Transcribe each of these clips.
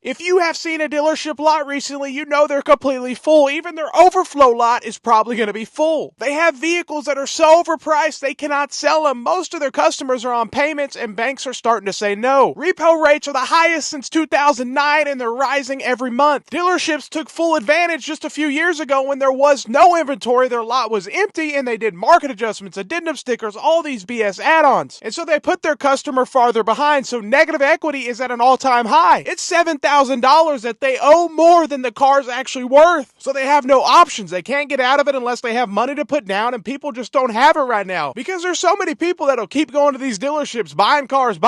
If you have seen a dealership lot recently, you know they're completely full. Even their overflow lot is probably going to be full. They have vehicles that are so overpriced they cannot sell them. Most of their customers are on payments and banks are starting to say no. Repo rates are the highest since 2009 and they're rising every month. Dealerships took full advantage just a few years ago when there was no inventory, their lot was empty, and they did market adjustments, addendum stickers, all these BS add-ons. And so they put their customer farther behind, so negative equity is at an all-time high. It's $7,000 that they owe more than the car's actually worth. So they have no options. They can't get out of it unless they have money to put down, and people just don't have it right now. Because there's so many people that'll keep going to these dealerships, buying cars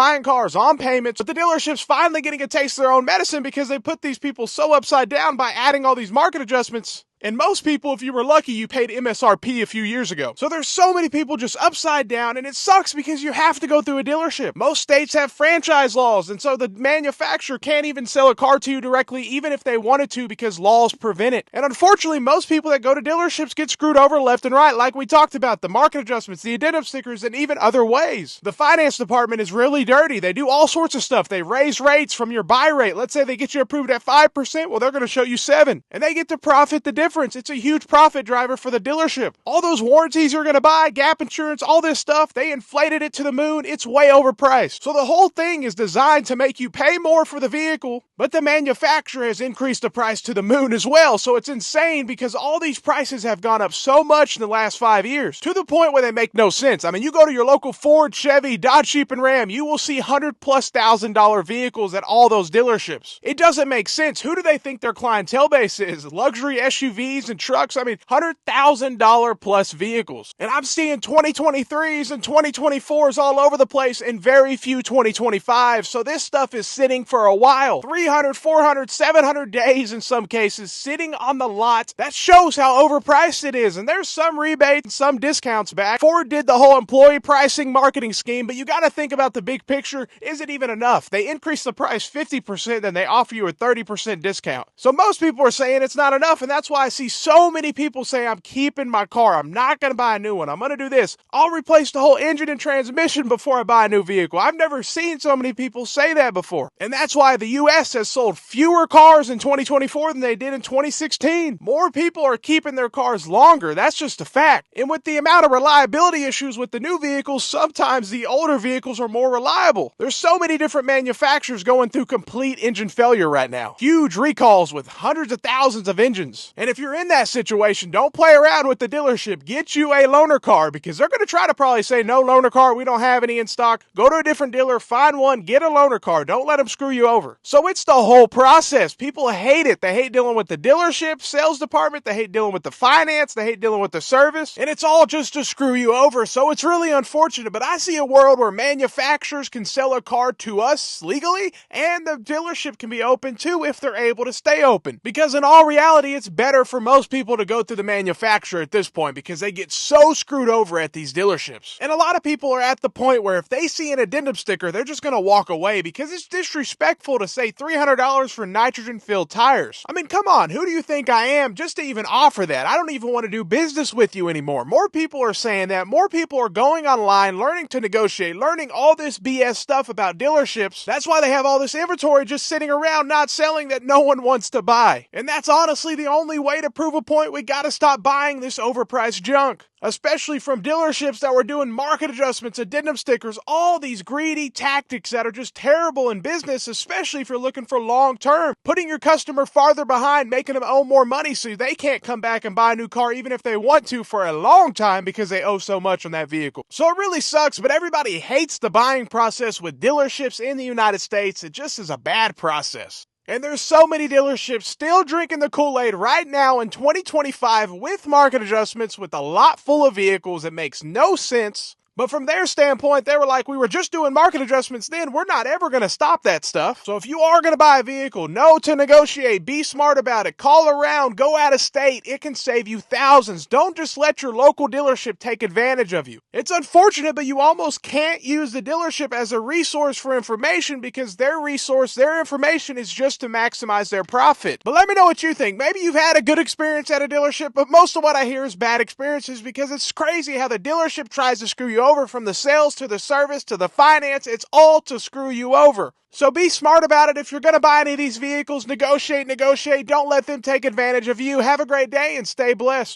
on payments, but the dealership's finally getting a taste of their own medicine because they put these people so upside down by adding all these market adjustments. And most people, if you were lucky, you paid MSRP a few years ago. So there's so many people just upside down, and it sucks because you have to go through a dealership. Most states have franchise laws, and so the manufacturer can't even sell a car to you directly, even if they wanted to, because laws prevent it. And unfortunately, most people that go to dealerships get screwed over left and right, like we talked about, the market adjustments, the addendum stickers, and even other ways. The finance department is really dirty. They do all sorts of stuff. They raise rates from your buy rate. Let's say they get you approved at 5%, well, they're going to show you 7%, and they get to profit the difference. It's a huge profit driver for the dealership. All those warranties you're going to buy, gap insurance, all this stuff, they inflated it to the moon. It's way overpriced. So the whole thing is designed to make you pay more for the vehicle, but the manufacturer has increased the price to the moon as well. So it's insane because all ththese prices have gone up so much in the last 5 years to the point where they make no sense. I mean, you go to your local Ford, Chevy, Dodge, Jeep, and Ram, you will see $100,000+ vehicles at all those dealerships. It doesn't make sense. Who do they think their clientele base is? Luxury SUVs and trucks, I mean, $100,000+ vehicles. And I'm seeing 2023s and 2024s all over the place and very few 2025s. So this stuff is sitting for a while. 300, 400, 700 days in some cases sitting on the lot. That shows how overpriced it is. And there's some rebates and some discounts back. Ford did the whole employee pricing marketing scheme, but you got to think about the big picture. Is it even enough? They increase the price 50%, then they offer you a 30% discount. So most people are saying it's not enough, and that's why I see so many people say, I'm keeping my car. I'm not going to buy a new one. I'm going to do this. I'll replace the whole engine and transmission before I buy a new vehicle. I've never seen so many people say that before. And that's why the U.S. has sold fewer cars in 2024 than they did in 2016. More people are keeping their cars longer. That's just a fact. And with the amount of reliability issues with the new vehicles, sometimes the older vehicles are more reliable. There's so many different manufacturers going through complete engine failure right now. Huge recalls with hundreds of thousands of engines. And if you're in that situation, don't play around with the dealership. Get you a loaner car because they're going to try to probably say, no loaner car, we don't have any in stock. Go to a different dealer, find one, get a loaner car. Don't let them screw you over. So it's the whole process. People hate it. They hate dealing with the dealership, sales department. They hate dealing with the finance. They hate dealing with the service. And it's all just to screw you over. So it's really unfortunate. But I see a world where manufacturers can sell a car to us legally and the dealership can be open too if they're able to stay open. Because in all reality, it's better for most people to go through the manufacturer at this point because they get so screwed over at these dealerships. And a lot of people are at the point where if they see an addendum sticker, they're just going to walk away because it's disrespectful to say $300 for nitrogen-filled tires. I mean, come on, who do you think I am just to even offer that? I don't even want to do business with you anymore. More people are saying that. More people are going online, learning to negotiate, learning all this BS stuff about dealerships. That's why they have all this inventory just sitting around not selling that no one wants to buy. And that's honestly the only way to prove a point. We got to stop buying this overpriced junk. Especially from dealerships that were doing market adjustments, addendum stickers, all these greedy tactics that are just terrible in business, especially if you're looking for long term. Putting your customer farther behind, making them owe more money so they can't come back and buy a new car even if they want to for a long time because they owe so much on that vehicle. So it really sucks, but everybody hates the buying process with dealerships in the United States. It just is a bad process. And there's so many dealerships still drinking the Kool-Aid right now in 2025 with market adjustments with a lot full of vehicles. It makes no sense. But from their standpoint, they were like, we were just doing market adjustments then. We're not ever going to stop that stuff. So if you are going to buy a vehicle, know to negotiate. Be smart about it. Call around. Go out of state. It can save you thousands. Don't just let your local dealership take advantage of you. It's unfortunate, but you almost can't use the dealership as a resource for information because their resource, their information is just to maximize their profit. But let me know what you think. Maybe you've had a good experience at a dealership, but most of what I hear is bad experiences because it's crazy how the dealership tries to screw you over, from the sales to the service to the finance. It's all to screw you over. So be smart about it. If you're going to buy any of these vehicles, negotiate. Don't let them take advantage of you. Have a great day and stay blessed.